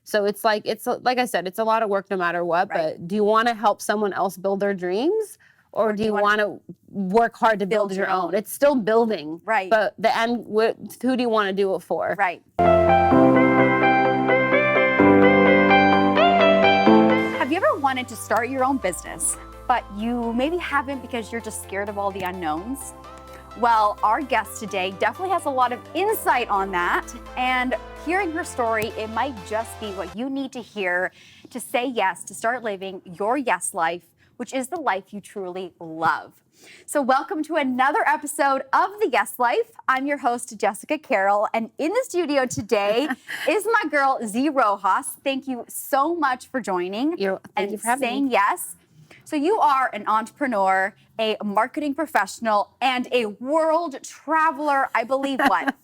So it's like I said, it's a lot of work no matter what, but do you want to help someone else build their dreams? Or do you want to work hard to build your own? It's still building. Right. But the end, who do you want to do it for? Right. Have you ever wanted to start your own business, but you maybe haven't because you're just scared of all the unknowns? Well, our guest today definitely has a lot of insight on that. And hearing her story, it might just be what you need to hear to say yes, to start living your yes life, which is the life you truly love. So welcome to another episode of The Yes Life. I'm your host, Jessica Carroll, and in the studio today is my girl, Zee Rojas. Thank you so much for joining Thank you for having saying me. yes. So you are an entrepreneur, a marketing professional, and a world traveler, I believe,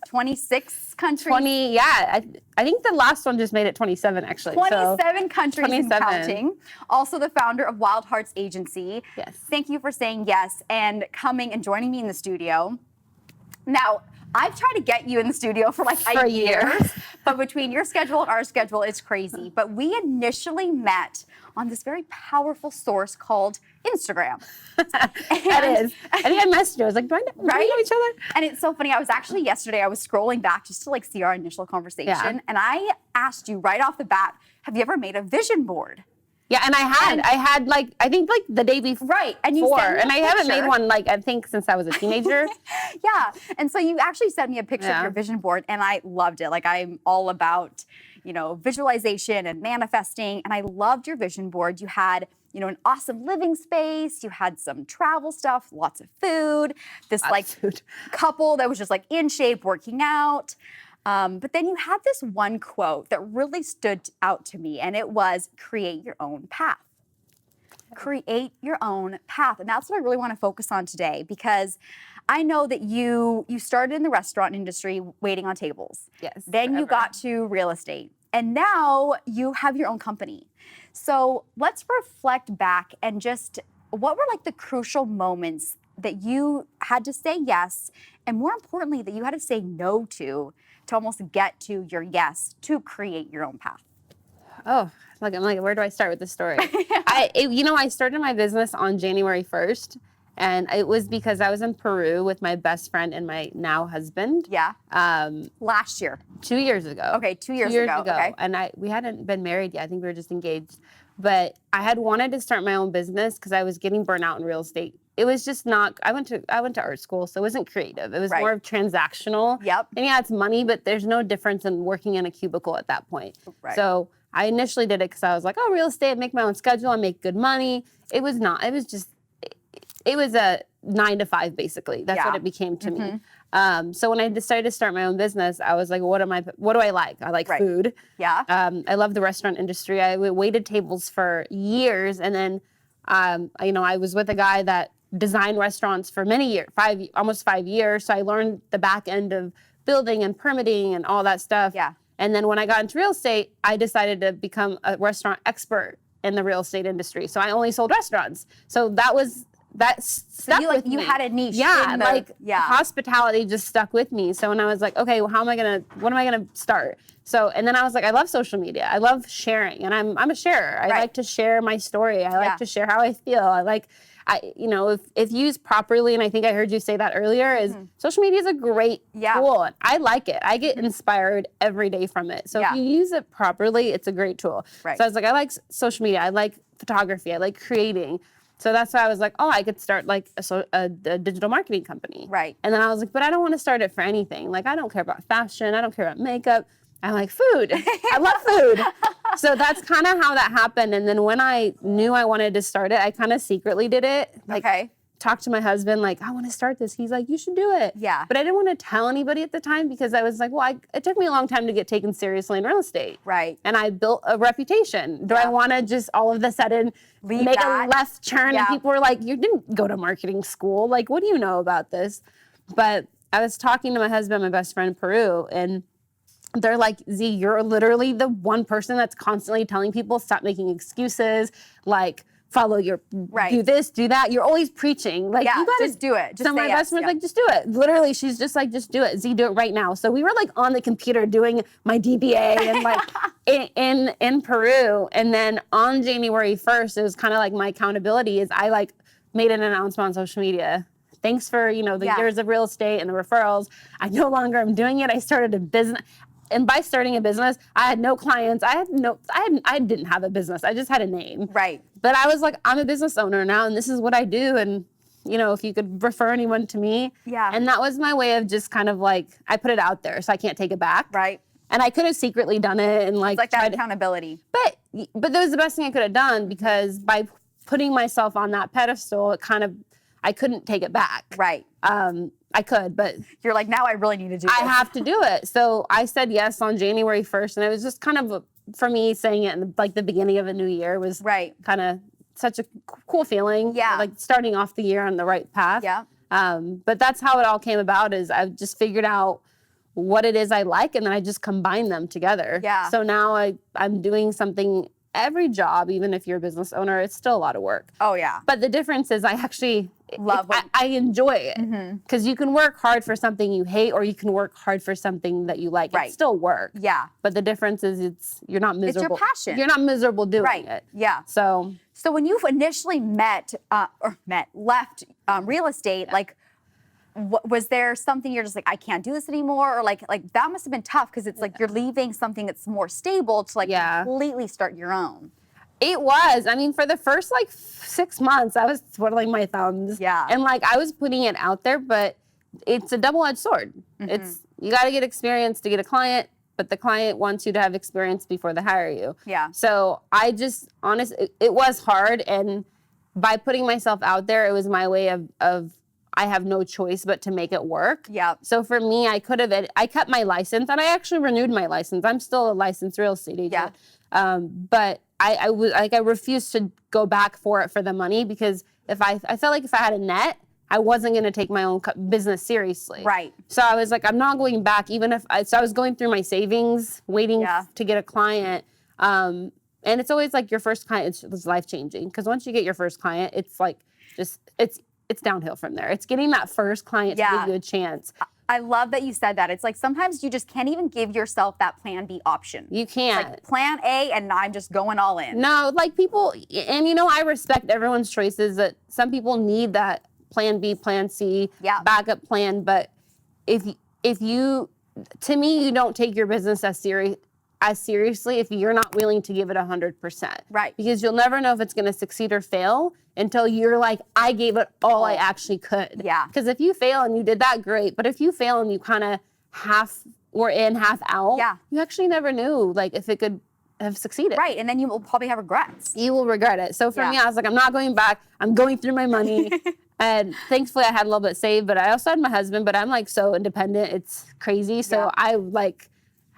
26 countries? I think the last one just made it 27, actually. 27 countries 27. and counting. Also the founder of Wild Hearts Agency. Yes. Thank you for saying yes and coming and joining me in the studio. Now, I've tried to get you in the studio for years, but between your schedule and our schedule, it's crazy. But we initially met on this very powerful source called Instagram. That is. I think I messaged you. I was like, do I know each other? And it's so funny. I was scrolling back just to see our initial conversation. And I asked you right off the bat, have you ever made a vision board? Yeah, and I had I think the day before. Right, and you sent me a and I haven't made one I think since I was a teenager. Yeah, and so you actually sent me a picture of your vision board, and I loved it. I'm all about, visualization and manifesting, and I loved your vision board. You had, an awesome living space. You had some travel stuff, lots of food. This couple that was just in shape, working out. But then you had this one quote that really stood out to me, and it was, create your own path. Create your own path. And that's what I really want to focus on today, because I know that you started in the restaurant industry waiting on tables. Yes. Then you got to real estate, and now you have your own company. So let's reflect back and just, what were the crucial moments that you had to say yes, and more importantly, that you had to say no to almost get to your yes, to create your own path? Oh, I'm where do I start with this story? I started my business on January 1st, and it was because I was in Peru with my best friend and my now husband. Yeah. Last year. 2 years ago. Okay, 2 years ago. Okay. And we hadn't been married yet. I think we were just engaged. But I had wanted to start my own business because I was getting burnt out in real estate. It was just not, I went to art school, so it wasn't creative. It was more of transactional. Yep. And it's money, but there's no difference in working in a cubicle at that point. Right. So I initially did it because I was like, real estate, I make my own schedule, I make good money. It was not, it was a 9 to 5, basically. That's what it became to me. So when I decided to start my own business, I was like, what do I like? I like food. Yeah. I love the restaurant industry. I waited tables for years, and then, I was with a guy that designed restaurants for many years, almost 5 years. So I learned the back end of building and permitting and all that stuff. Yeah. And then when I got into real estate, I decided to become a restaurant expert in the real estate industry. So I only sold restaurants. So that stuck with me. You had a niche. Yeah, hospitality just stuck with me. So when I was like, okay, well, what am I gonna start? So, and then I was like, I love social media. I love sharing, and I'm a sharer. I like to share my story. I like to share how I feel. If used properly, and I think I heard you say that earlier, is social media is a great tool. And I like it. I get inspired every day from it. So if you use it properly, it's a great tool. Right. So I was like, I like social media. I like photography. I like creating. So that's why I was like, I could start a digital marketing company. Right. And then I was like, but I don't want to start it for anything. I don't care about fashion. I don't care about makeup. I like food. I love food. So that's kind of how that happened. And then when I knew I wanted to start it, I kind of secretly did it. Talked to my husband, I want to start this. He's like, you should do it. Yeah. But I didn't want to tell anybody at the time because I was like, it took me a long time to get taken seriously in real estate. Right. And I built a reputation. Do I want to just all of a sudden make a left turn? And people were like, you didn't go to marketing school. What do you know about this? But I was talking to my husband, my best friend in Peru, and they're like, Zee, you're literally the one person that's constantly telling people, stop making excuses. follow your, do this, do that. You're always preaching. Like, you gotta just do it. Just so my best friend's like, just do it. Literally, she's just like, just do it. Zee, do it right now. So we were like on the computer doing my DBA and like in Peru. And then on January 1st, it was kind of like my accountability is I like made an announcement on social media. Thanks for, the years of real estate and the referrals. I no longer am doing it. I started a business. And by starting a business, I had no clients. I didn't have a business. I just had a name. Right. But I was like, I'm a business owner now, and this is what I do. And, if you could refer anyone to me. Yeah. And that was my way of just kind of like, I put it out there, so I can't take it back. Right. And I could have secretly done it and like. It's like that accountability. But that was the best thing I could have done, because by putting myself on that pedestal, I couldn't take it back. Right. I could, but you're like, now I really need to do this. I have to do it. So I said yes on January 1st, and it was just kind of for me saying it in like the beginning of a new year was kind of such a cool feeling. Yeah. Like starting off the year on the right path. Yeah. But that's how it all came about, is I've just figured out what it is I like, and then I just combine them together. Yeah. So now I'm doing something. Every job, even if you're a business owner, it's still a lot of work. Oh, yeah. But the difference is I actually love it. I enjoy it. Because you can work hard for something you hate, or you can work hard for something that you like. It's still work. Yeah. But the difference is you're not miserable. It's your passion. You're not miserable doing it. Yeah. So when you initially left real estate, like, was there something you're just like, I can't do this anymore? Or like that must have been tough, because it's like you're leaving something that's more stable to like completely start your own. It was. I mean, for the first like 6 months, I was twiddling my thumbs. Yeah. And like I was putting it out there, but it's a double-edged sword. It's you got to get experience to get a client, but the client wants you to have experience before they hire you. Yeah. So I just it was hard, and by putting myself out there, it was my way of I have no choice but to make it work. Yeah. So for me, I kept my license, and I actually renewed my license. I'm still a licensed real estate agent. Yeah. But I refused to go back for it for the money, because I felt like if I had a net, I wasn't going to take my own business seriously. Right. So I was like, I'm not going back, even if so I was going through my savings, waiting to get a client. And it's always like your first client is life-changing, because once you get your first client, it's like it's downhill from there. It's getting that first client to give you a chance. I love that you said that. It's like sometimes you just can't even give yourself that plan B option. You can't. It's like plan A, and I'm just going all in. No, like people, and I respect everyone's choices, that some people need that plan B, plan C, backup plan. But if you, to me, you don't take your business as seriously if you're not willing to give it 100%. Right. Because you'll never know if it's going to succeed or fail until you're like, I gave it all I actually could. Yeah. Because if you fail and you did that, great. But if you fail and you kind of half were in, half out, you actually never knew like if it could have succeeded. Right. And then you will probably have regrets. You will regret it. So for me, I was like, I'm not going back. I'm going through my money. And thankfully I had a little bit saved, but I also had my husband, but I'm like so independent. It's crazy. So I like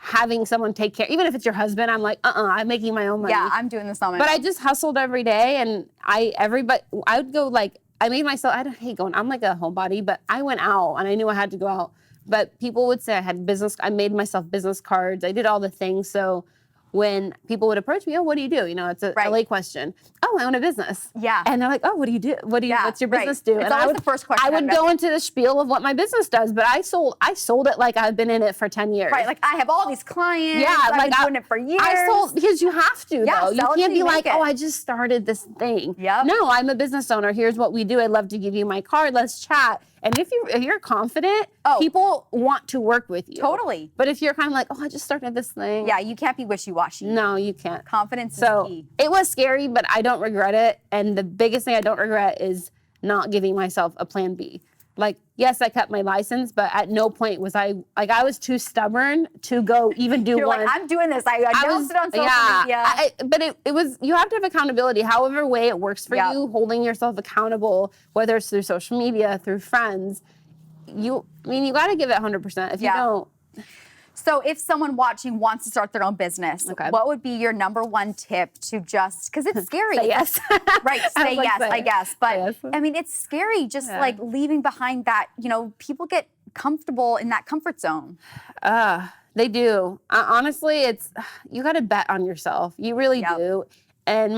having someone take care, even if it's your husband, I'm like, I'm making my own money. Yeah, I'm doing this on my own. But I just hustled every day, and I would go like, I made myself, I hate going, I'm like a homebody, but I went out and I knew I had to go out. But people would say I made myself business cards. I did all the things. So when people would approach me, what do you do? It's a LA question. Oh, I own a business. Yeah. And they're like, oh, what do you do? What's your business do? It's and always the first question. I would go into the spiel of what my business does, but I sold it like I've been in it for 10 years. Right, like I have all these clients. Yeah, I've been doing it for years. I sold, because you have to, though. You can't be like, I just started this thing. Yep. No, I'm a business owner. Here's what we do. I'd love to give you my card. Let's chat. And if you're confident, people want to work with you. Totally. But if you're kind of like, I just started this thing. Yeah, you can't be wishy-washy. No, you can't. Confidence is key. It was scary, but I don't regret it. And the biggest thing I don't regret is not giving myself a plan B. Like, yes, I kept my license, but at no point was I was too stubborn to go even do You're one. like, I'm doing this. I announced it on social media. But it was, you have to have accountability, however way it works for you, holding yourself accountable, whether it's through social media, through friends. You got to give it 100%. If you don't. So if someone watching wants to start their own business, what would be your number one tip to just, because it's scary. Say yes. Right, say yes, I guess. But yes. I mean, it's scary just like leaving behind that, people get comfortable in that comfort zone. They do. Honestly, you got to bet on yourself. You really do. And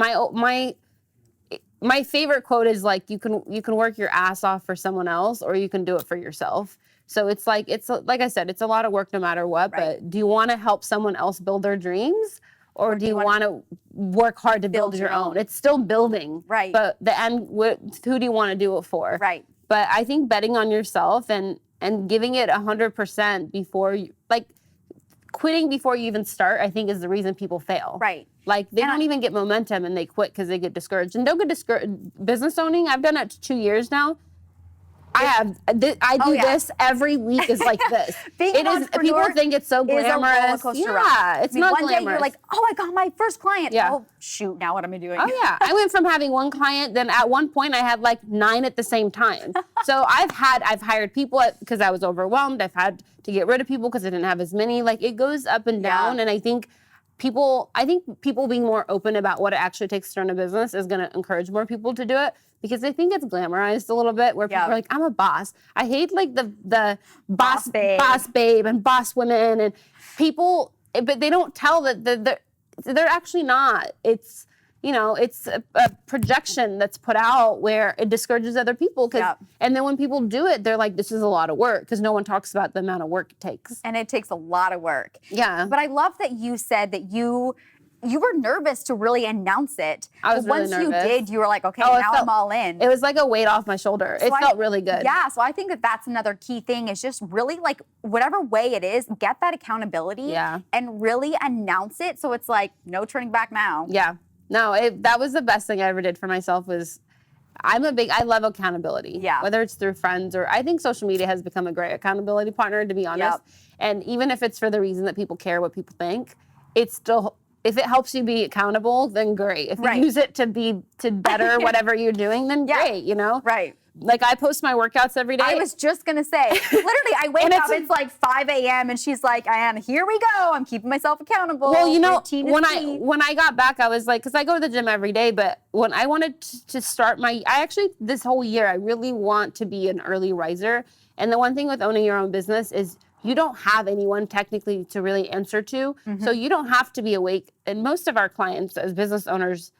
my favorite quote is like, you can work your ass off for someone else, or you can do it for yourself. So it's like I said, it's a lot of work no matter what. Right. But do you want to help someone else build their dreams, or do you want to work hard to build your own? It's still building, right? But the end, who do you want to do it for? Right. But I think betting on yourself and giving it 100% before you, like, quitting before you even start, I think is the reason people fail. Right. Like, they don't even get momentum and they quit because they get discouraged. And don't get discouraged. Business owning, I've done it 2 years now. I do this every week is like this. It is. People think it's so glamorous. It's not glamorous. One day you're like, oh, I got my first client. Yeah. Oh, shoot, now what am I doing? Oh, yeah. I went from having one client, then at one point I had like 9 at the same time. So I've hired people because I was overwhelmed. I've had to get rid of people because I didn't have as many. Like, it goes up and down. And I think people being more open about what it actually takes to run a business is going to encourage more people to do it, because I think it's glamorized a little bit, where people are like, I'm a boss. I hate like the boss babe and boss women and people, but they don't tell that they're actually not. It's, it's a projection that's put out where it discourages other people. And then when people do it, they're like, this is a lot of work, because no one talks about the amount of work it takes. And it takes a lot of work. Yeah. But I love that you said that you were nervous to really announce it. I was really nervous. Once you did, you were like, okay, now I'm all in. It was like a weight off my shoulder. It felt really good. Yeah, so I think that that's another key thing, is just really, like, whatever way it is, get that accountability and really announce it, so it's like, no turning back now. Yeah. No, that was the best thing I ever did for myself. Was I love accountability. Yeah. Whether it's through friends, or I think social media has become a great accountability partner, to be honest. Yep. And even if it's for the reason that people care what people think, it's still, if it helps you be accountable, then great. If you use it to better whatever you're doing, then great, Right. Like, I post my workouts every day. I was just going to say, literally, I wake up, it's like 5 a.m. and she's like, here we go. I'm keeping myself accountable. Well, when I got back, I was like, because I go to the gym every day, but when I wanted to start this whole year, I really want to be an early riser. And the one thing with owning your own business is you don't have anyone technically to really answer to. Mm-hmm. So you don't have to be awake. And most of our clients as business owners,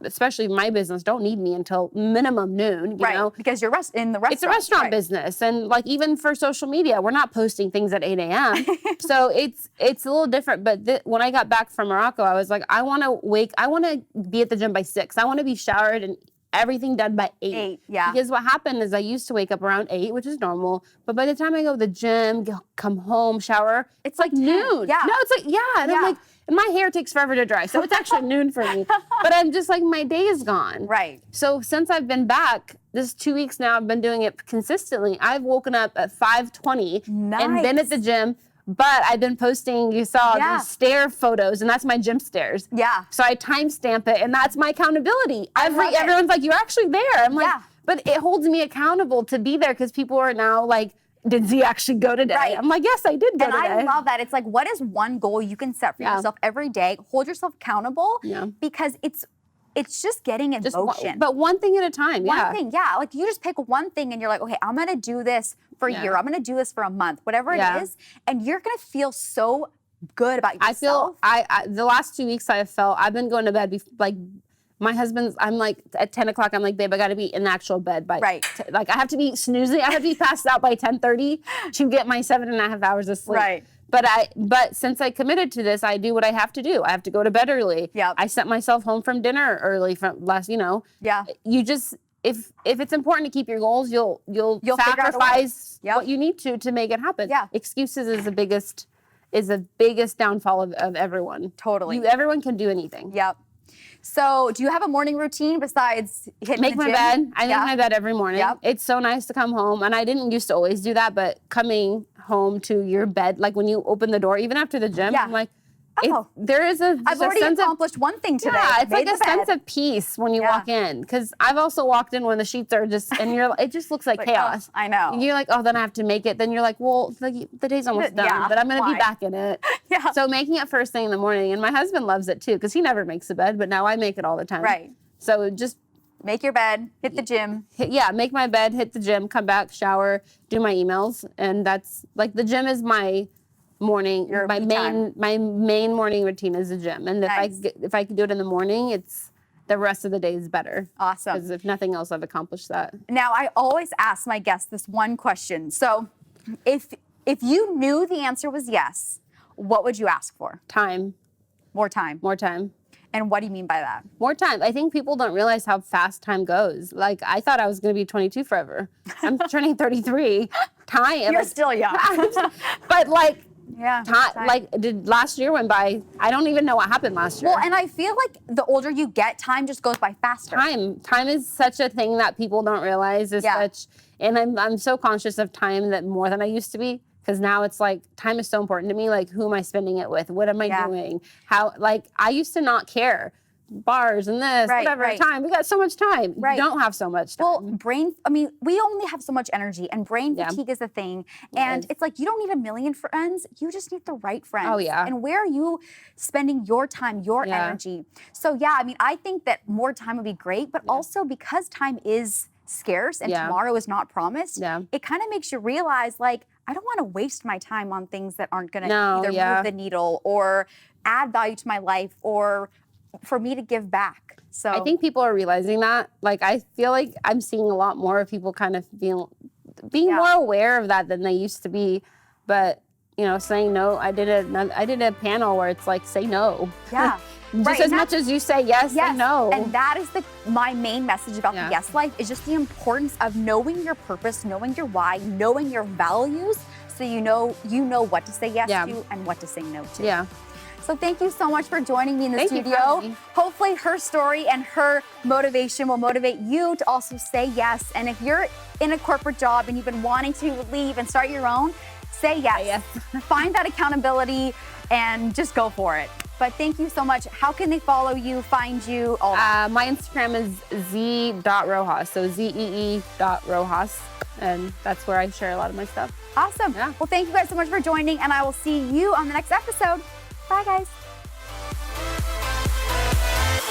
especially my business, don't need me until minimum noon, you know? Because you're in the restaurant. It's a restaurant business. And like, even for social media, we're not posting things at 8 a.m. So it's a little different. But when I got back from Morocco, I was like, I want to be at the gym by 6. I want to be showered and everything done by 8. Yeah. Because what happened is I used to wake up around 8, which is normal. But by the time I go to the gym, come home, shower, it's like noon. Yeah. No, it's like, and I'm like, and my hair takes forever to dry. So it's actually noon for me. But I'm just like, my day is gone. Right. So since I've been back, this 2 weeks now, I've been doing it consistently. I've woken up at 5:20 and been at the gym. But I've been posting, you saw these stair photos, and that's my gym stairs. Yeah. So I timestamp it, and that's my accountability. Everyone's like, you're actually there. I'm like, but it holds me accountable to be there, because people are now like, did Zee actually go today? Right. I'm like, yes, I did go today. And I love that. It's like, what is one goal you can set for yourself every day? Hold yourself accountable, because it's just getting in motion. But one thing at a time, One thing, like, you just pick one thing and you're like, okay, I'm going to do this for a year. I'm going to do this for a month, whatever it is. And you're going to feel so good about yourself. I feel, the last 2 weeks I've been going to bed, like, my husband's, I'm like, at 10 o'clock, I'm like, babe, I got to be in the actual bed by, like, I have to be snoozing. I have to be passed out by 10:30 to get my 7.5 hours of sleep. Right. But since I committed to this, I do what I have to do. I have to go to bed early. Yeah. I sent myself home from dinner early from last, Yeah. You just, if it's important to keep your goals, you'll sacrifice what you need to make it happen. Yeah. Excuses is the biggest downfall of everyone. Totally. Everyone can do anything. Yep. So do you have a morning routine besides hitting the gym? Make my bed. I make my bed every morning. Yep. It's so nice to come home. And I didn't used to always do that, but coming home to your bed, like when you open the door, even after the gym, I'm like, I've already accomplished one thing today. Yeah, it's like a sense of peace when you walk in. Because I've also walked in when the sheets are just, and it just looks like chaos. I know. And you're like, then I have to make it. Then you're like, well, the day's almost done, but I'm going to be back in it. Yeah. So making it first thing in the morning, and my husband loves it too, because he never makes a bed, but now I make it all the time. Right. So just make your bed, hit the gym. Make my bed, hit the gym, come back, shower, do my emails. And that's like, the gym is my morning. My main morning routine is the gym. And if I can do it in the morning, the rest of the day is better. Awesome. Because if nothing else, I've accomplished that. Now, I always ask my guests this one question. So if you knew the answer was yes, what would you ask for? Time. More time. More time. And what do you mean by that? More time. I think people don't realize how fast time goes. Like, I thought I was going to be 22 forever. I'm turning 33. Time. You're still young. But like, yeah. time. Like, last year went by. I don't even know what happened last year. Well, and I feel like the older you get, time just goes by faster. Time is such a thing that people don't realize is such. And I'm so conscious of time that more than I used to be. Because now it's like, time is so important to me. Like, who am I spending it with? What am I doing? How, like, I used to not care. Bars and this, whatever, time. We got so much time. You don't have so much time. Well, we only have so much energy, and brain fatigue is a thing. And it's like, you don't need a million friends. You just need the right friends. Oh, yeah. And where are you spending your time, your energy? So, yeah, I mean, I think that more time would be great, but also because time is scarce and tomorrow is not promised, it kind of makes you realize, like, I don't want to waste my time on things that aren't going to either move the needle or add value to my life or for me to give back. So I think people are realizing that. Like, I feel like I'm seeing a lot more of people kind of being more aware of that than they used to be. But, you know, saying no. I did a panel where it's like, say no. Yeah. Just as much as you say yes, say no. And that is my main message about the yes life is just the importance of knowing your purpose, knowing your why, knowing your values, so you know what to say yes to and what to say no to. Yeah. So thank you so much for joining me in the studio. Hopefully her story and her motivation will motivate you to also say yes. And if you're in a corporate job and you've been wanting to leave and start your own, say yes. Find that accountability and just go for it. But thank you so much. How can they follow you, find you? All my Instagram is zee.rojas, so zee.rojas, and that's where I share a lot of my stuff. Awesome. Yeah. Well, thank you guys so much for joining, and I will see you on the next episode. Bye, guys.